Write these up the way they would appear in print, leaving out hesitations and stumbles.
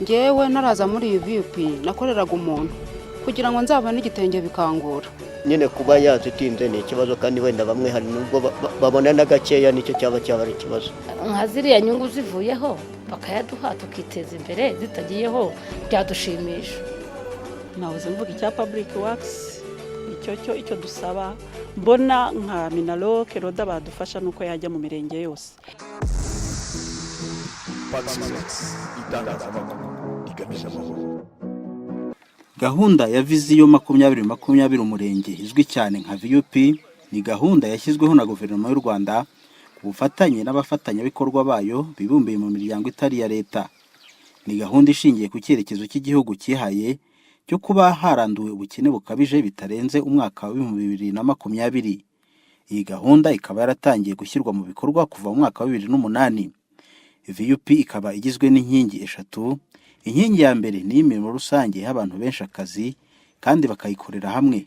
ngewe naraza muri iyi VUP nakoreraga umuntu kugira ngo nzabone igitenge bikangura. Nyine kuba yazitinze ni ikibazo, kandi wenda bamwe hari nubwo babona na gakeya, nicyo cyaba ari ikibazo. Nka ziriya nyungu zivuyeho bakayaduha tukiteza imbere, zitagiyeho byadushimisha. Nabuze mvuga icya Public Works, icyo dusaba mbona nka Minaloc Roda badufasha nuko yajya mu mirenge yose. Gahunda ya Viziyo 2020 umurenge izwi cyane nka VUP ni gahunda yashyizweho na guverinoma y'u Rwanda ku bufatanye n'abafatanyabikorwa bayo bibumbiye mu miryango itari ya leta. Ni gahunda ishingiye ku cyerekezo cy'igihugu cyihaye cyo kuba haranduwe ubukene bukabije bitarenze umwaka wa 2020. Iyi gahunda ikaba yaratangiye gushyirwa mu bikorwa kuva mu mwaka wa 2008. VUP ikaba igizwe n'inkingi eshatu. Inkingi ya mbere ni imirimo rusange y'abantu benshi akazi kandi bakayikorera hamwe.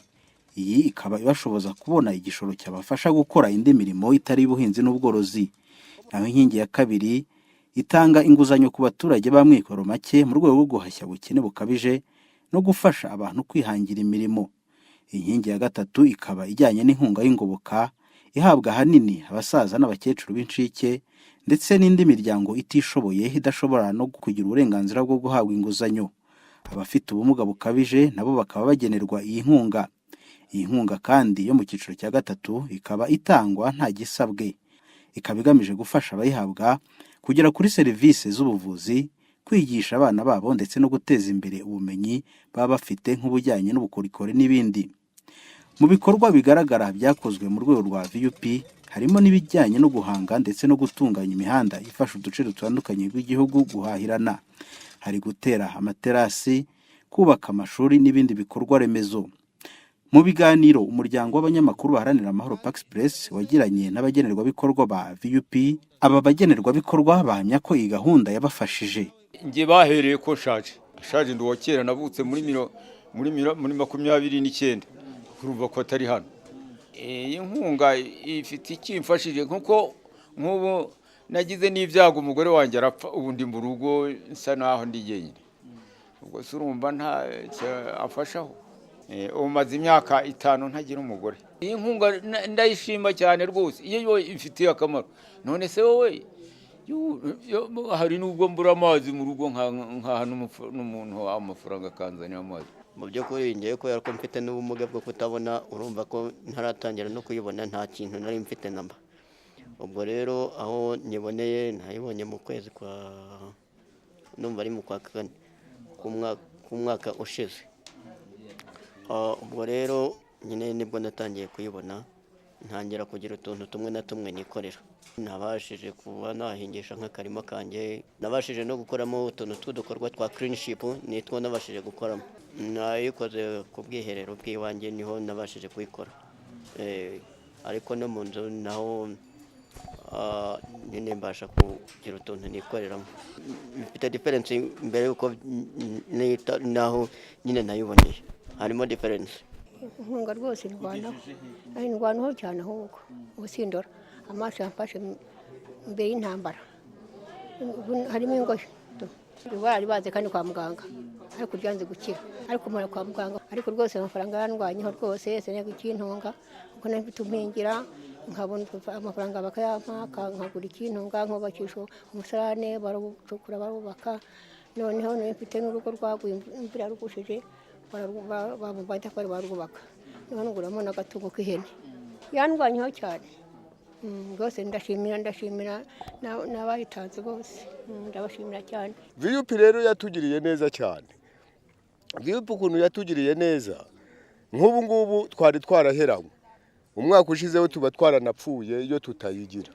Iyi ikaba ibashoboza kubona igishoro cyabafasha gukora indi mirimo itari ubuhinzi n'ubworozi. Naho inkingi ya kabiri itanga inguzanyo ku baturage b'amikoro make mu rwego rwo guhashya ubukene bukabije no gufasha abantu kwihangira imirimo. Inkingi ya gatatu ikaba ijyanye n'inkunga y'ingoboka ihabwa ahanini abasaza n'abakecuru b'incike ndetse n'indi miryango itishoboye idashobora no kugira uburenganzira bwo guhabwa inguzanyo. Abafite ubumuga bukabije nabo bakaba bagenerwa iyi nkunga. Iyi nkunga kandi yo mu cyiciro cya gatatu ikaba itangwa nta gisabwe. Ikaba igamije gufasha abayihabwa kugera kuri serivisi z'ubuvuzi, kwigisha abana babo ndetse no guteza imbere ubumenyi baba bafite nk'ubujyanye n'ubukorikori n'ibindi. Mu bikorwa bigaragara byakozwe mu rwego rwa VUP harimo n'ibijyanye no guhanga ndetse no gutunganya imihanda ifasha uduce dutandukanye rw'igihugu guhahirana. Hari gutera amaterasi, kubaka amashuri n'ibindi bikorwa remezo. Mu biganiro umuryango w'abanyamakuru baharanira amahoro Pax Press wagiranye n'abagenerwabikorwa ba VUP, aba bagenerwabikorwa bahamya ko iyi gahunda yabafashije. Nge bahereye ko shaje ndi wakera navutse muri 29 kurumva ko atari hano. Iyi nkunga ifite ikimfashije nkuko nk'ubu nagize n'ibyago umugore wanjye arapfa, ubundi mu rugo nsa naho ndi yenyine. Ubwo surumva nta afashaho. Umaze imyaka 5 ntagira umugore. Iyi nkunga ndayishima cyane rwose, iyo ifitiye akamaro. None se wowe hari nubwo mbura amazi mu rugo nka n'umuntu amafaranga kanzanira amazi. Mu by'ukuri ngiye ko yarako mfite n'ubumuga bwo kutabona, urumva ko ntaratangira no kuyibona, nta kintu nari mfite namba. Ubwo rero aho niboneye nayibonye mu kwezi kwa numva ari mu kwa kane ku mwaka ushize. Ubwo rero nyine nibwo natangiye kuyibona, ntangira kugira utuntu tumwe na tumwe nikorera. Nabashije kuba nahingisha nk'akarima kanjye, nabashije no gukoramo utuntu tw'udukorwa twa cleanship, nitwo nabashije gukoramo. Nayikoze ku bwiherero bw'iwanjye niho nabashije kuyikora. Ariko no mu nzu naho nyine mbasha kugira utuntu nikoreramo. Bifite difference mbere yuko naho nyine nayiboneye, harimo difference. Inkunga rwose ndwanaho cyane ahubwo ubusindora amaso yamfashe mbere y'intambara. Harimo ingoyi bari baze kandi kwa muganga ariko byanze gukira, ariko mara kwa muganga, ariko rwose amafaranga yarandwanyeho rwose senega ikintunga kuko nafite umpingira nkabona amafaranga bakayampa nkagura ikintunga nkubakisha umusarane barucukura barubaka. Noneho mfite n'urugo rwaguye imvura yarugushije babumbaye ko barubaka. None nguramo n'agatungo k'ihene yandwanyeho cyane. Rwose ndashimira n'abayitanze bose, ndabashimira cyane. VUP rero yatugiriye neza cyane. VUP ukuntu yatugiriye neza, nk'ubu ngubu twari twaraheranywe, umwaka ushizeho tuba twaranapfuye iyo tutayigira.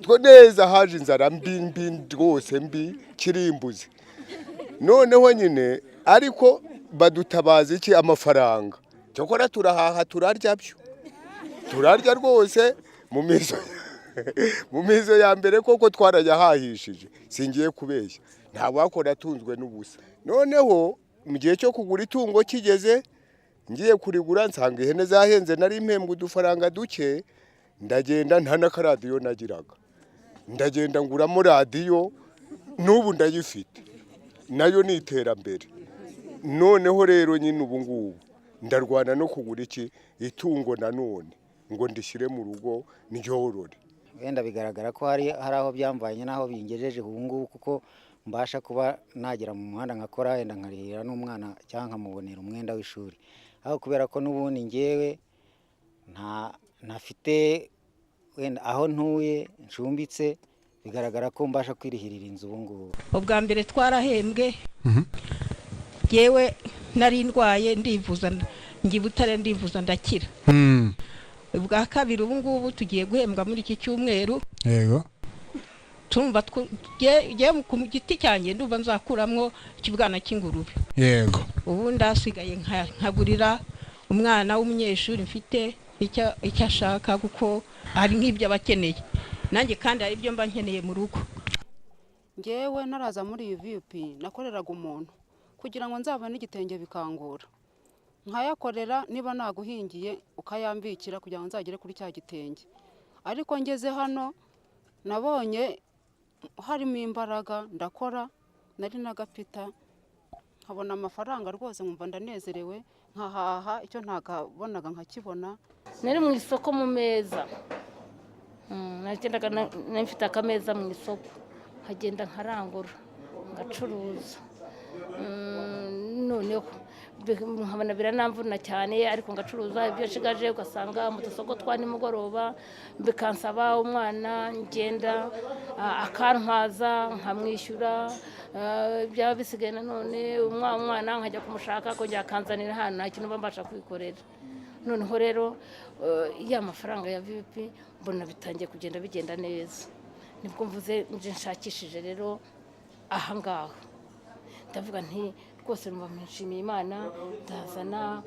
Two neza haje inzara mbi rwose mbi kirimbuze. Noneho nyine ariko badutabaza iki amafaranga. Cyokora turahaha turarya byo. Turarya rwose mu mizo ya mbere koko twarayahahishije, singiye kubeshya. Nta wakora atunzwe n'ubusa. Noneho mu gihe cyo kugura itungo kigeze, ngiye kurigura nsanga ihene zahenze, nari impembwe udufaranga duke, ndagenda nta n'akaradiyo nagiraga. Ndagenda nguramo radiyo, n'ubu ndayifite. nayo ni iterambere. Noneho rero nyine ubu ngubu ndarwana no kugura itungo nanone ngo ndishyire mu rugo nyorore. Wenda bigaragara ko hari aho byamvanye n'aho bingejeje ubu ngubu, kuko mbasha kuba nagera mu muhanda nkakora wenda nkarihira n'umwana cyangwa nkamubonera umwenda w'ishuri, aho kubera ko n'ubundi ngewe ntafite wenda aho ntuye ncumbitse, bigaragara ko mbasha kwirihirira inzu ubu ngubu. Ubwa mbere twarahembwe, yewe nari ndwaye ndivuza ngi Butare ndivuza ndakira. Ubwa kabiri ubu ngubu tugiye guhembwa muri iki cyumweru. Yego. Tumva ye ku giti cyanjye ndumva nzakuramwo ikibwana cy'ingurube. Yego. Ubu ndasigaye nkagurira umwana w'umunyeshuri mfite icyo ashaka, kuko ari nk'ibyo abakeneye, nanjye kandi hari ibyo mba nkeneye mu rugo. Ngewe naraza muri iyi VUP nakoreraga umuntu kugira ngo nzabone igitenge bikangura, nkayakorera niba naguhingiye ukayambikira kugira ngo nzagere kuri cya gitenge. Ariko ngeze hano nabonye harimo imbaraga, ndakora, nari nagapita nkabona amafaranga rwose, nkumva ndanezerewe, nkahaha icyo ntagabonaga nkakibona. Nari mu isoko mu meza, nagendaga nafite akameza mu isoko, nkagenda nkarangura ngacuruza. Noneho nkabona biranamvuna cyane, ariko ngacuruza ibyo nshigaje, ugasanga mu tusoko twa nimugoroba bikansaba umwana ngenda akantwaza nkamwishyura, byaba bisigaye nanone umwana nkajya kumushaka kongera akanzanira hano, nta kintu mbasha kwikorera. Noneho rero ya mafaranga ya VUP mbona bitangiye kugenda bigenda neza, nibwo mvuze nje nshakishije rero aha ngaho, ndavuga nti rwose numva nshimiye Imana, ndazana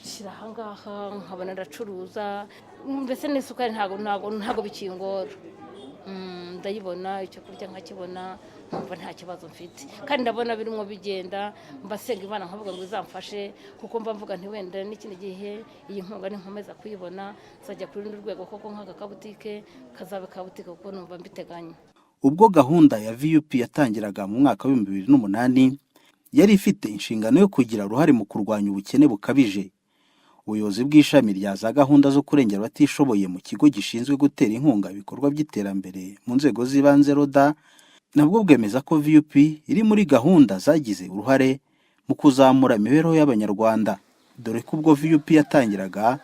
nshyira aha ngaha nkabona ndacuruza, mbese n'isukari ntago bikingora, ndayibona, icyo kurya nkakibona, numva nta kibazo mfite, kandi ndabona birimo bigenda. Mbasenga Imana nkavuga ngo izamfashe, kuko mba mvuga nti wenda n'ikindi gihe iyi nkunga ninkomeza kuyibona nzajya ku rundi rwego, koko nk'aka kabutike kazabe kabutike, kuko numva mbiteganya. Ubwo gahunda ya VUP yatangiraga mu mwaka wa 2008 yari ifite inshingano yo kugira uruhare mu kurwanya ubukene bukabije. Ubuyobozi bw'ishami rya za gahunda zo kurengera abatishoboye mu kigo gishinzwe gutera inkunga ibikorwa by'iterambere mu nzego z'ibanze RODA nabwo bwemeza ko VUP iri muri gahunda zagize uruhare mu kuzamura imibereho y'Abanyarwanda, dore ko ubwo VUP yatangiraga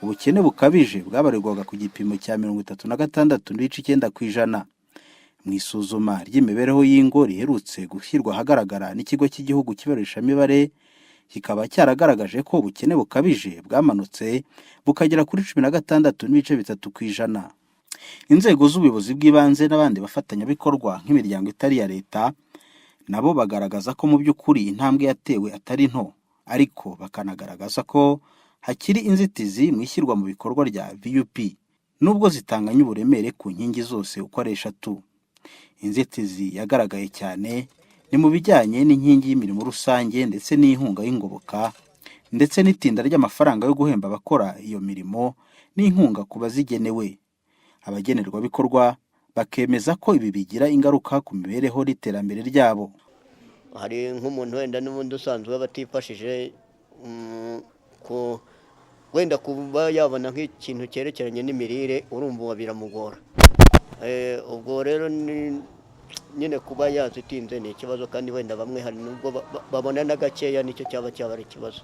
ubukene bukabije bwabarirwaga ku gipimo cya 36.9%. Mu isuzuma ry'imibereho y'ingo riherutse gushyirwa ahagaragara n'ikigo cy'igihugu cy'ibarurishamibare, kikaba cyaragaragaje ko ubukene bukabije bwamanutse bukagera kuri 16.3%. Inzego z'ubuyobozi bw'ibanze n'abandi bafatanyabikorwa nk'imiryango itari ya leta nabo bagaragaza ko mu by'ukuri intambwe yatewe atari nto, ariko bakanagaragaza ko hakiri inzitizi mu ishyirwa mu bikorwa rya VUP, nubwo zitanganya uburemere ku nkingi zose uko ari 3. Inzitizi yagaragaye cyane ni mu bijyanye n'inkingi y'imirimo rusange ndetse n'inkunga y'ingoboka, ndetse n'itinda ry'amafaranga yo guhemba abakora iyo mirimo n'inkunga ku bazigenewe. Abagenerwabikorwa bakemeza ko ibi bigira ingaruka ku mibereho n'iterambere ryabo. Hari nk'umuntu wenda n'ubundi usanzwe batifashije ko wenda kuba yabona nk'ikintu cyerekeranye n'imirire, urumva biramugora. Ubwo rero nyine kuba yazitinze ni ikibazo, kandi wenda bamwe hari nubwo babona na gakeya, nicyo cyaba ari ikibazo.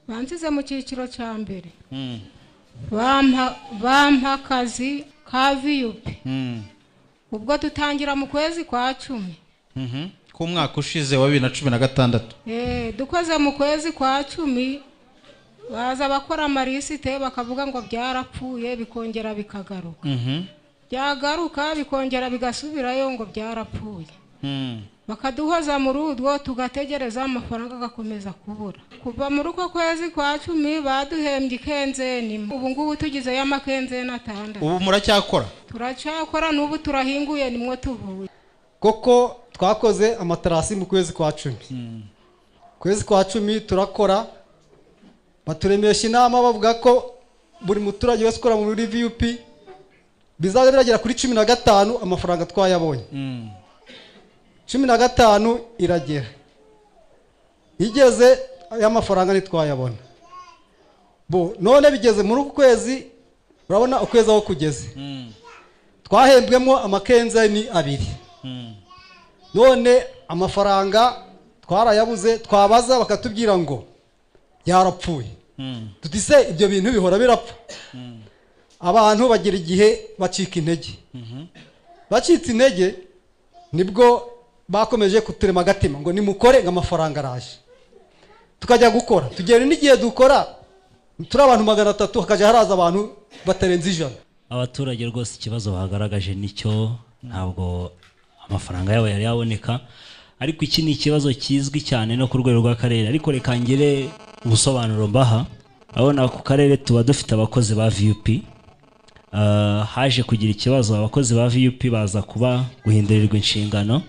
Banzize mu cyiciro cya mbere, bampa akazi ka VUP, ubwo dutangira mu kwezi kwa 10 ku mwaka ushize wa 2016. Dukoze mu kwezi kwa 10 baza bakora amarisite bakavuga ngo byarapfuye, bikongera bikagaruka, byagaruka bikongera bigasubirayo ngo byarapfuye, bakaduhoza muri udwo tugategereza amafaranga agakomeza kubura. Kuva muri uko kwezi kwa 10 baduhembye ikenzeni, ubu ngubu tugize y'amakenzeni 6. Ubu muracyakora? Turacyakora, n'ubu turahinguye nimwo tuvuye. Koko twakoze amaterasi mu kwezi kwa 10. Kwezi kwa 10 turakora, baturemesha inama bavuga ko buri muturage wese ukora muri VUP bizajya biragera kuri 15 amafaranga twayabonye. 15 iragera, igeze y'amafaranga ntitwayabona. None bigeze muri uku kwezi, urabona ukwezi aho kugeze, twahembwemo amakenzani 2. None amafaranga twarayabuze, twabaza bakatubwira ngo yarapfuye. Tutise ibyo bintu bihora birapfa. Abantu bagira igihe bacika intege. Bacitse intege nibwo bakomeje kuturema agatima ngo nimukore ng'amafaranga araje. Tukajya gukora, tugera n'igihe dukora turi abantu 300, hakaje haraza abantu batarenze 100. Abaturage rwose ikibazo bagaragaje nicyo, ntabwo amafaranga yabo yari yaboneka, ariko iki ni ikibazo kizwi cyane no ku rwego rw'akarere. Ariko reka ngire ubusobanuro mbaha. Abona ku karere tuba dufite abakozi ba VUP, haje kugira ikibazo abakozi ba VUP baza kuba guhindurirwa inshingano,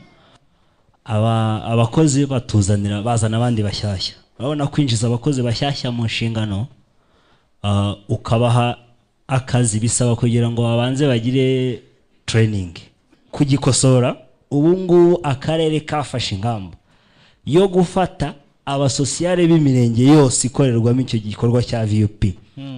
abakozi batuzanira bazana abandi bashyashya. Urabona kwinjiza abakozi bashyashya mu nshingano ukabaha akazi bisaba kugira ngo babanze bagire training. Kugikosora ubu ngubu akarere kafashe ingamba yo gufata abasosiyale b'imirenge yose ikorerwamo icyo gikorwa cya VUP,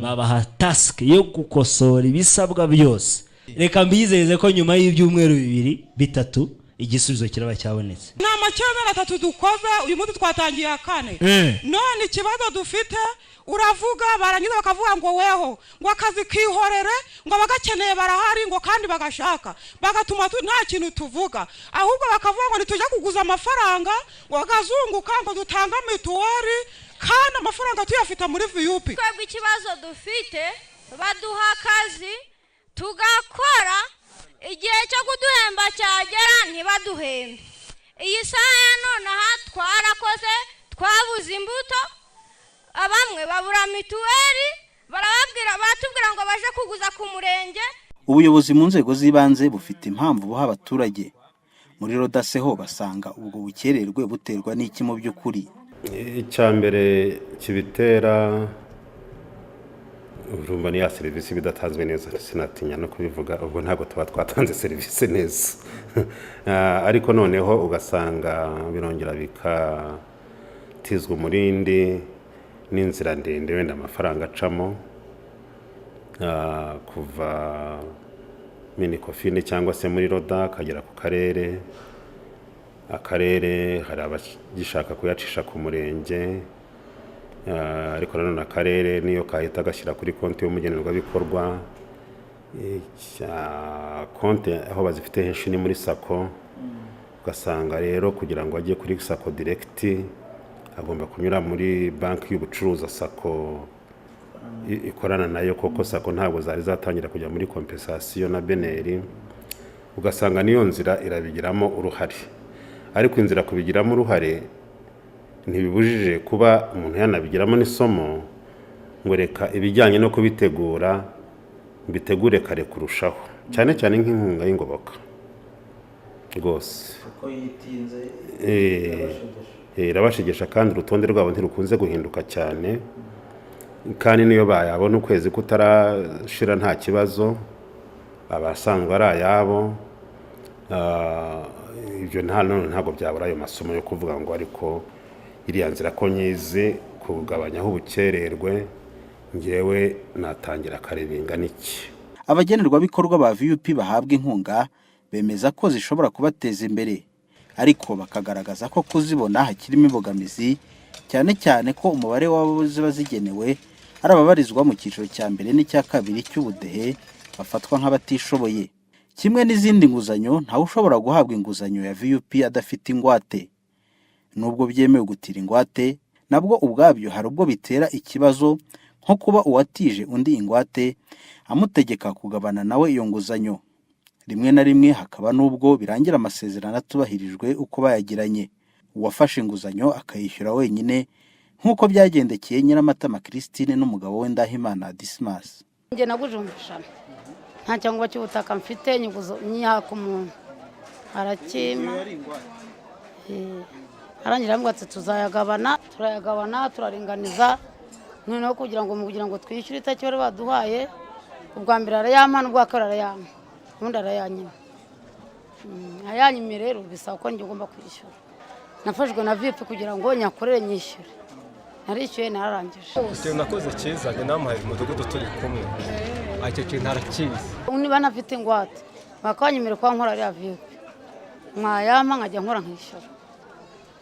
babaha task yo gukosora ibisabwa byose. Reka mbizeze ko nyuma y'ibyumweru 2-3 igisubizo kiraba cyabonetse. Nama cyomera 3 dukoze, uyu munsi twatangiye 4. None ikibazo dufite, uravuga barangiza bakavuga ngo weho ngo akazi kihorere, ngo bagakeneye barahari, ngo kandi bagashaka bagatuma nta kintu tuvuga, ahubwo bakavuga ngo nitujya kuguza amafaranga, ngo bagazunguka ngo dutanga mituwari, kandi amafaranga tuyafita muri VUP. Twebwe ikibazo dufite, baduha akazi tugakora, igihe cyo kuduhemba cyagera ntibaduhembe. Iyi saha none aha twarakoze, twabuze imbuto, abamwe babura mituweli, batubwira ngo baje kuguza ku murenge. Ubuyobozi mu nzego z'ibanze bufite impamvu buha abaturage. Muri Rodaseho basanga ubwo bukererwe buterwa n'iki mu by'ukuri. Icyambere kibitera urumva ni ya serivisi bidatanzwe neza, sinatinya no kubivuga, ubwo ntabwo tuba twatanze serivisi neza. Ariko noneho ugasanga birongera bikatizwa umurindi n'inzira ndende wenda amafaranga acamo, kuva Minicofine cyangwa se muri Roda akagera ku karere. Akarere hari abagishaka kuyacisha ku murenge, ariko nanone akarere niyo kahita gashyira kuri konti y'umugenerwabikorwa. Konti aho bazifite henshi ni muri sako, ugasanga rero kugira ngo ajye kuri sako direct agomba kunyura muri banki y'ubucuruzi sako ikorana nayo, koko sako ntabwo zari zatangira kujya muri compensation na beneri. Ugasanga niyo nzira irabigiramo uruhare, ariko inzira kubigiramo uruhare ntibibujije kuba umuntu yanabigiramo n'isomo ngo reka ibijyanye no kubitegura bitegure kare kurushaho, cyane cyane nk'inkunga y'ingoboka rwose uko yitinze irabashigesha, kandi urutonde rwabo ntirukunze guhinduka cyane, kandi niyo bayabona ukwezi kutarashira nta kibazo, abasanzwe ari ayabo. Ibyo ntabwo byabura ayo masomo yo kuvuga ngo ariko iriya nzira ko nyizi kugabanyaho ubukererwe, ngewe natangira karebinga niki. Abagenerwabikorwa ba VUP bahabwa inkunga bemeza ko zishobora kubateza imbere, ariko bakagaragaza ko kuzibona hakirimo imbogamizi, cyane cyane ko umubare w'abo ziba zigenewe ari ababarizwa mu cyiciro cya mbere n'icya kabiri cy'ubudehe bafatwa nk'abatishoboye. Kimwe n'izindi nguzanyo, ntawe ushobora guhabwa inguzanyo ya VUP adafite ingwate. Nubwo byemewe gutira ingwate, nabwo ubwabyo hari ubwo bitera ikibazo, nko kuba uwatije undi ingwate amutegeka kugabana nawe iyo nguzanyo. Rimwe na rimwe hakaba nubwo birangira amasezerano atubahirijwe uko bayagiranye, uwafashe inguzanyo akayishyura wenyine, nk'uko byagendekeye Nyiramatama Christine n'umugabo we Ndahimana Dismas. Nge nagujumbisha nta cyangwa cy'ubutaka mfite, nyiguzo nyihaka umuntu arakima, arangira ngo ati turayagabana turaringaniza, noneho kugira ngo twishyure itaki bari baduhaye, ubwa mbere arayampa n'ubwa kabiri arayampa, ubundi arayanyima. ayanyime rero bisaba ko njye ugomba kwishyura. Nafashwe na VIP kugira ngo nyakorere nyishyure, narishyuye nararangije. Icyo nakoze cyiza njye namuhaye umudugudu turi kumwe, icyo kintu arakizi. Niba nafite ingwate bakanyimira kwa nkora ya VIP mwayama nkajya nkora nkishyura,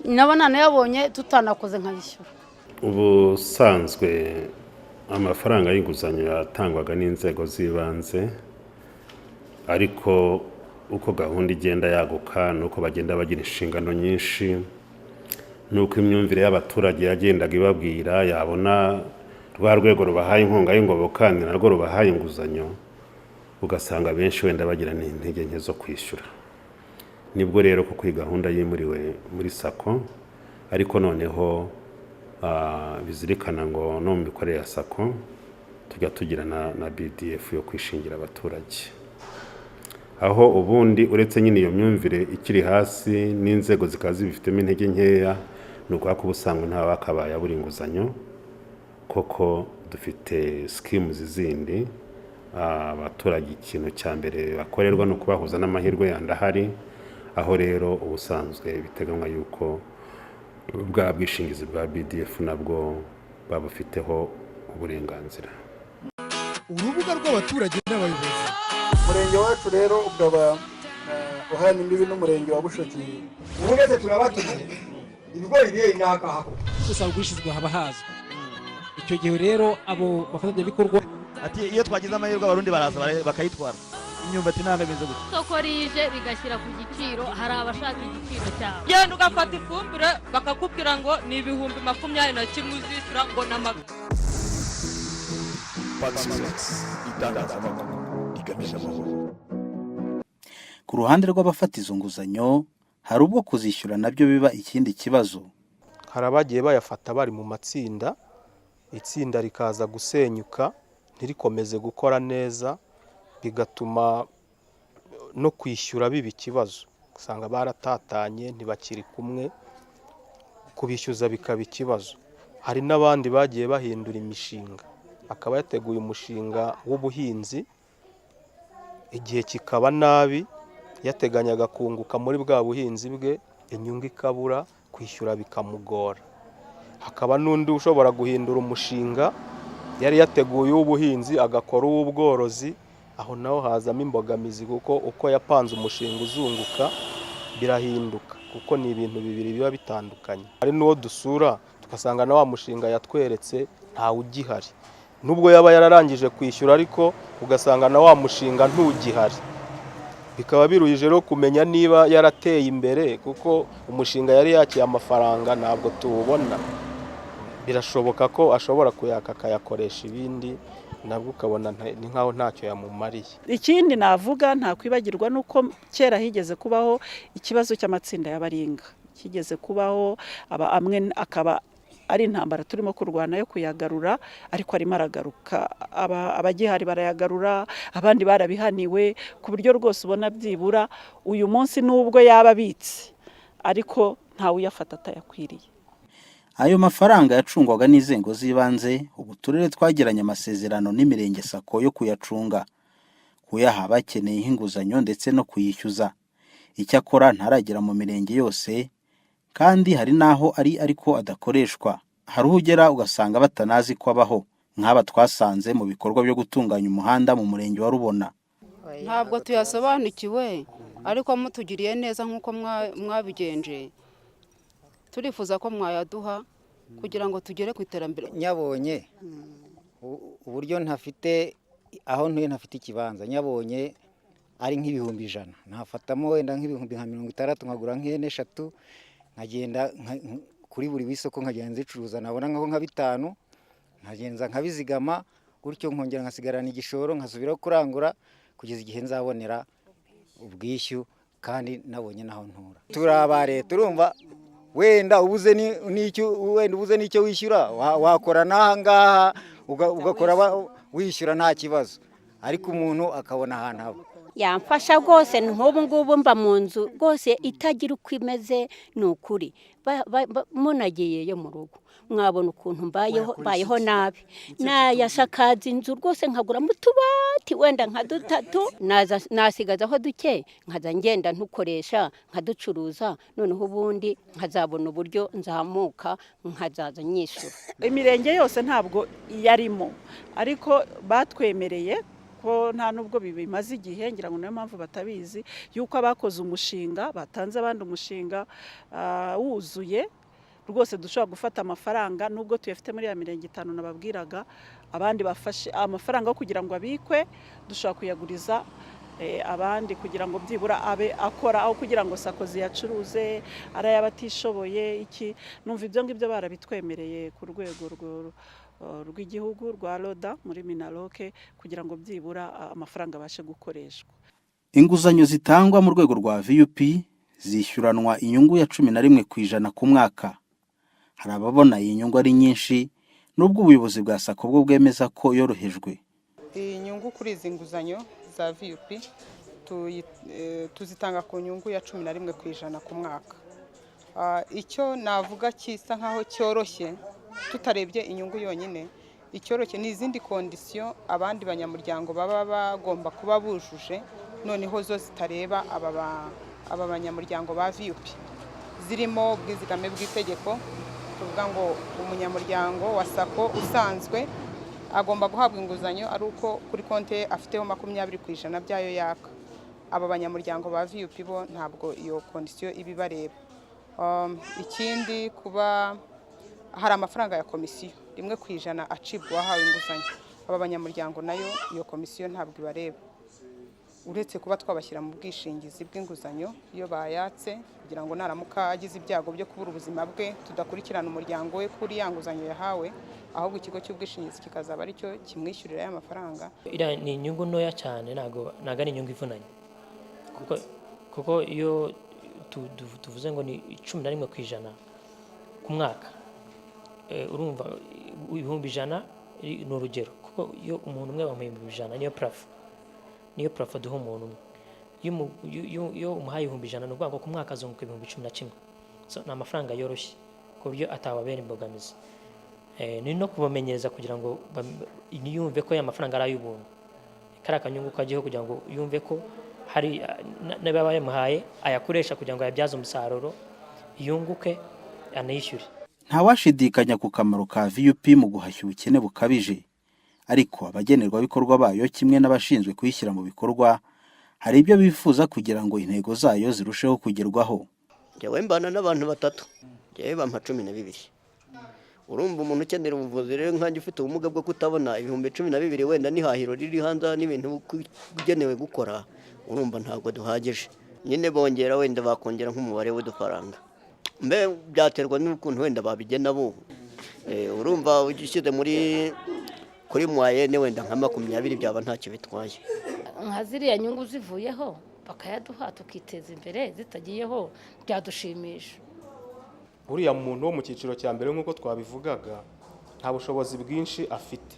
nabona nayabonye tutanakoze nkayishyura. Ubusanzwe amafaranga y'inguzanyo yatangwaga n'inzego z'ibanze, ariko uko gahunda igenda yaguka nuko bagenda bagira inshingano nyinshi, nuko imyumvire y'abaturage yagendaga ibabwira, yabona rwa rwego rubahaye inkunga y'ingoboka ni narwo rubahaye inguzanyo, ugasanga benshi wenda bagira n'intege nke zo kwishyura. Nibwo rero kuko iyi gahunda yimuriwe muri sako, ariko noneho bizirikana ngo no mu mikorere ya sako tujya tugira na BDF yo kwishingira abaturage, aho ubundi uretse nyine iyo myumvire ikiri hasi n'inzego zikaza zibifitemo intege nkeya, ni ukuvuga ko ubusangwa nta bakabaye abura inguzanyo, koko dufite schemes zindi abaturage ikintu cya mbere bakorerwa no kubahuza n'amahirwe yandahari, aho rero ubusanzwe biteganywa yuko bwa bwishingizi bwa BDF nabwo babufiteho uburenganzira. Urubuga rw'abaturage n'abayobozi. Umurenge wacu rero ukaba uhana imbibi n'umurenge wa Bushoki. Ubugeze turabatuye ibigori biri n'akaha. Gusa ubwishizwe haba hazwe. Icyo gihe rero abo bafatanya bikorwa ati iyo twagize amahirwe abarundi baraza bakayitwara. Imyumbati ntabwo imeze gutya. Soko rije bigashyira ku giciro, hari abashaka igiciro cyabo. Genda ugafata ifumbire bakakubwira ngo ni ibihumbi 21 uzishyura ngo n'amagana. Ku ruhande rw'abafata izo nguzanyo hari ubwo kuzishyura nabyo biba ikindi kibazo. Hari abagiye bayafata bari mu matsinda, itsinda rikaza gusenyuka ntirikomeze gukora neza, bigatuma no kwishyura biba ikibazo, usanga baratatanye ntibakiri kumwe, kubishyuza bikaba ikibazo. Hari n'abandi bagiye bahindura imishinga, akaba yateguye umushinga w'ubuhinzi, igihe kikaba nabi, yateganyaga kunguka muri bwa buhinzi bwe, inyungu ikabura, kwishyura bikamugora. Hakaba n'undi ushobora guhindura umushinga yari yateguye ubuhinzi agakora uw'ubworozi, aho naho hazamo imbogamizi kuko uko yapanze umushinga uzunguka birahinduka, kuko ni ibintu bibiri biba bitandukanye. Hari n'uwo dusura tugasanga na wa mushinga yatweretse ntawe ugihari, nubwo yaba yararangije kwishyura ariko ugasanga na wa mushinga ntugihari. Bikaba biruhije rero kumenya niba yarateye imbere, kuko umushinga yari yakiye amafaranga ntabwo tuwubona. Birashoboka ko ashobora kuyaka akayakoresha ibindi, nabwo ukabona ni nkaho ntacyo yamumariye. Ikindi navuga nta kwibagirwa nuko kera higeze kubaho ikibazo cy'amatsinda y'abaringa, kigeze kubaho amwe akaba ari intambara turimo kurwana yo kuyagarura, ariko arimo aragaruka, abagihari barayagarura, abandi barabihaniwe, ku buryo rwose ubona byibura uyu munsi nubwo yaba abitse ariko ntawe uyafata atayakwiriye. Ayo mafaranga yacungwaga n'inzego z'ibanze, ubu turere twagiranye amasezerano n'imirenge sako yo kuyacunga, kuyaha abakeneye inguzanyo ndetse no kuyishyuza. Icyakora ntaragera mu mirenge yose, kandi hari naho ari ariko adakoreshwa. Hari ugera ugasanga batanazi ko abaho, nk'aba twasanze mu bikorwa byo gutunganya umuhanda mu murenge wa Rubona. Ntabwo tuyasobanukiwe, ariko mutugiriye neza nk'uko mwabigenje, turifuza ko mwayaduha kugira ngo tugere ku iterambere. Nyabonye uburyo ntafite aho ntuye, ntafite ikibanza, nyabonye ari nk'ibihumbi 100, nafatamo wenda nk'ibihumbi 60 nkagura nk'ihene 3, nkagenda kuri buri wisoko nkagenda nzicuruza, nabona nkaho nka 5 nkagenza nkabizigama, gutyo nkongera nkasigarana igishoro nkasubira kurangura kugeza igihe nzabonera ubwishyu, kandi nabonye naho ntura. Turabare turumva wenda ubuze n'icyo wishyura, wakora n'aha ngaha ugakora wishyura nta kibazo, ariko umuntu akabona ahantu haba. yamfasha rwose nk'ubu ngubu mba mu nzu rwose itagira uko imeze ni ukuri munagiyeyo mu rugo mwabona ukuntu mbayeho nabi nayasakaza inzu rwose nkaguramo utubati wenda nka 3 nasigazaho duke nkaza ngenda ntukoresha nkaducuruza noneho ubundi nkazabona uburyo nzamuka nkazaza nyishura. Imirenge yose ntabwo yarimo ariko batwemereye ko nta nubwo bimaze igihe ngira ngo niyo mpamvu batabizi yuko abakoze umushinga batanze abandi umushinga wuzuye rwose dushobora gufata amafaranga nubwo tuyafite muri ya mirenge 5 nababwiraga abandi bafashe amafaranga yo kugira ngo abikwe dushobora kuyaguriza abandi kugira ngo byibura abe akora aho kugira ngo sakozi yacuruze arayabatishoboye iki numva ibyo ngibyo barabitwemereye ku rwego rw'igihugu rwa Roda muri Minaloke kugira ngo byibura amafaranga abashe gukoreshwa. Inguzanyo zitangwa mu rwego rwa VUP zishyuranwa inyungu ya 11% ku mwaka. Hari ababona iyi nyungu ari nyinshi nubwo ubuyobozi bwa Sako bwo bwemeza ko yorohejwe. Inyungu kuri izi nguzanyo za VUP tuzitanga ku nyungu ya 11% ku mwaka. Icyo navuga kisa nkaho cyoroshye tutarebye inyungu yonyine icyoroshye ni izindi kondisiyo abandi banyamuryango baba bagomba kuba bujuje noneho zo zitareba aba banyamuryango ba VUP zirimo ubwizigame bw'itegeko tuvuga ngo umunyamuryango wa Sako usanzwe agomba guhabwa inguzanyo ari uko kuri konti afiteho 20% byayo yaka. Aba banyamuryango ba VUP bo ntabwo iyo kondisiyo ibibareba. Ikindi kuba hari amafaranga ya komisiyo 1% acibwa wahawe inguzanyo. Aba banyamuryango nayo iyo komisiyo ntabwo ibareba. Uretse kuba twabashyira mu bwishingizi bw'inguzanyo iyo bayatse kugira ngo naramuka agize ibyago byo kubura ubuzima bwe tudakurikirana umuryango we kuri yanguzanyo yahawe ahubwo ikigo cy'ubwishingizi kikazaba ari cyo kimwishyurira ya mafaranga. Ira ni inyungu ntoya cyane nago ari inyungu ivunanye kuko iyo tuvuze ngo ni 11% ku mwaka urumva 100 ni urugero kuko iyo umuntu umwe bamuha 100 niyo plafo duha umuntu iyo umuhaye 100 no bwango ku mwaka azunguka 11,000 so na amafaranga yoroshye ku buryo atababera imbogamizi ni no kubamenyereza kugira ngo niyumve ko ya mafaranga ari ay'ubuntu kari akanyungu kagiho kugira ngo yumve ko hari n'ababaye muhaye ayakoresha kugira ngo yabyaze umusaruro yunguke anayishyure. Ntawashidikanya ku kamaro ka VUP mu guhashya ubukene bukabije ariko abagenerwa bikorwa bayo kimwe n'abashinzwe kuyishyira mu bikorwa hari ibyo bifuza kugira ngo intego zayo zirusheho kugerwaho. Jewe mbana n'abantu 3 jewe bampa 12 urumva umuntu ukenera ubuvuzi rero nkanjye ufite ubumuga bwo kutabona 12,000 wenda nihahiro riri hanze n'ibintu kugenewe gukora urumva ntabwo duhagije nyine bongera wenda bakongera nk'umubare w'udufaranga mbe byaterwa n'ukuntu wenda babigena bo urumva ugishyize kuri mwayene wenda nka 20 byaba ntacyo bitwaye nka ziriya nyungu zivuyeho bakayaduha tukiteza imbere zitagiyeho byadushimisha. Uriya muntu wo mu cyiciro cya mbere nk'uko twabivugaga nta bushobozi bwinshi afite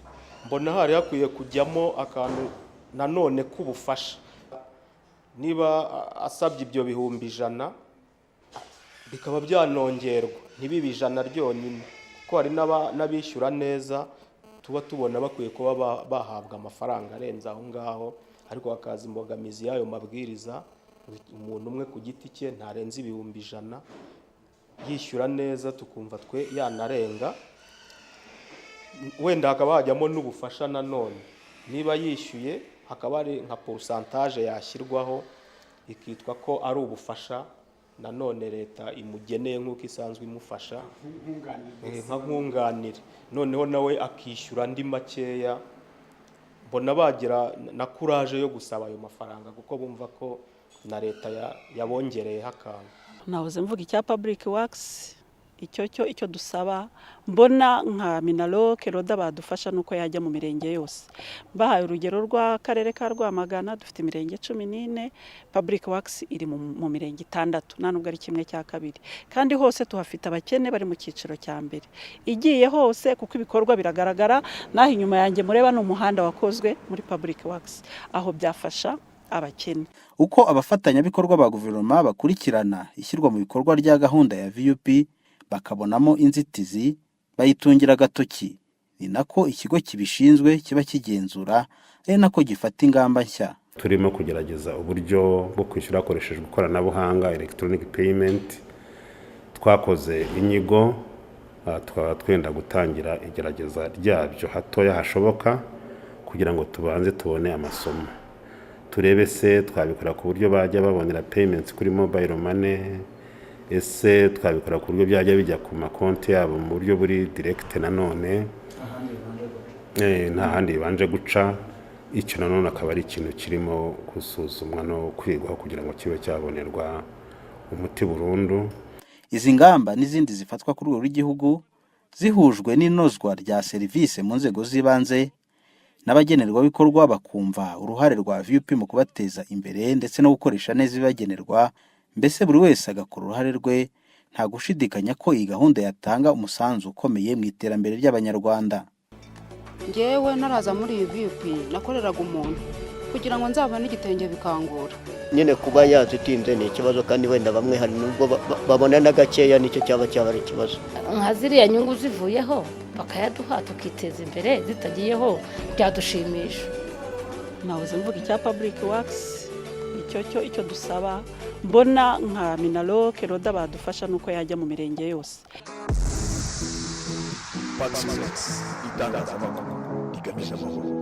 mbona hari hakwiye kujyamo akantu nanone k'ubufasha niba asabye ibyo 100,000 bikaba byanongerwa ntibibe 100 ryonyine kuko hari n'abishyura neza tuba tubona bakwiye kuba bahabwa amafaranga arenze aho ngaho ariko hakaza imbogamizi y'ayo mabwiriza umuntu umwe ku giti cye ntarenze 100,000 yishyura neza tukumva twe yanarenga wenda hakaba hajyamo n'ubufasha nanone niba yishyuye hakaba ari nka pourcentage yashyirwaho ikitwa ko ari ubufasha nanone leta imugeneye nk'uko isanzwe imufasha nka nkunganire noneho nawe akishyura andi makeya mbona bagira na courage yo gusaba ayo mafaranga kuko bumva ko na leta yabongereyeho akantu. Nahoze mvuga icya Public Works icyo dusaba mbona nka Minaloke Roda badufasha nuko yajya mu mirenge yose. Bahaye urugero rwa karere ka Rwamagana dufite imirenge 14 Public Works iri mu mirenge 6 nanubwo ari kimwe cya kabiri kandi hose tuhafite abakene bari mu cyiciro cya mbere igiye hose kuko ibikorwa biragaragara naho inyuma yanjye mureba no muhanda wakozwe muri Public Works aho byafasha abakene. Uko abafatanyabikorwa ba guverinoma bakurikirana ishyirwa mu bikorwa rya gahunda ya VUP bakabonamo inzitizi bayitungira agatoki, ni nako ikigo kibishinzwe kiba kigenzura, ari nako gifata ingamba nshya. Turimo kugerageza uburyo bwo kwishyura hakoreshejwe ikoranabuhanga electronic payment. Twakoze inyigo, tukaba twenda gutangira igerageza ryabyo hatoya hashoboka kugira ngo tubanze tubone amasomo, turebe se twabikora ku buryo bajya babonera payments kuri mobile money, ese twabikora ku buryo byajya bijya ku makonti yabo mu buryo buri direct nanone nta handi bibanje guca. Icyo nanone akaba ari ikintu kirimo gusuzumwa no kwigwaho kugira ngo kibe cyabonerwa umuti burundu. Izi ngamba n'izindi zifatwa ku rwego rw'igihugu zihujwe n'inozwa rya serivisi mu nzego z'ibanze n'abagenerwabikorwa bakumva uruhare rwa VUP mu kubateza imbere ndetse no gukoresha neza ibibagenerwa, mbese buri wese agakora uruhare rwe, nta gushidikanya ko iyi gahunda yatanga umusanzu ukomeye mu iterambere ry'Abanyarwanda. Ngewe naraza muri iyi VUP nakoreraga umuntu kugira ngo nzabone igitenge bikangura. Nyine kuba yazitinze ni ikibazo, kandi wenda bamwe hari nubwo babona na gakeya, nicyo cyaba ari ikibazo. Nka ziriya nyungu zivuyeho bakayaduha tukiteza imbere, zitagiyeho byadushimisha. Nahoze mvuga icya Public Works, icyo dusaba, mbona nka Minaloc Roda badufasha nuko yajya mu mirenge yose. Itangazamakuru igamije amahoro.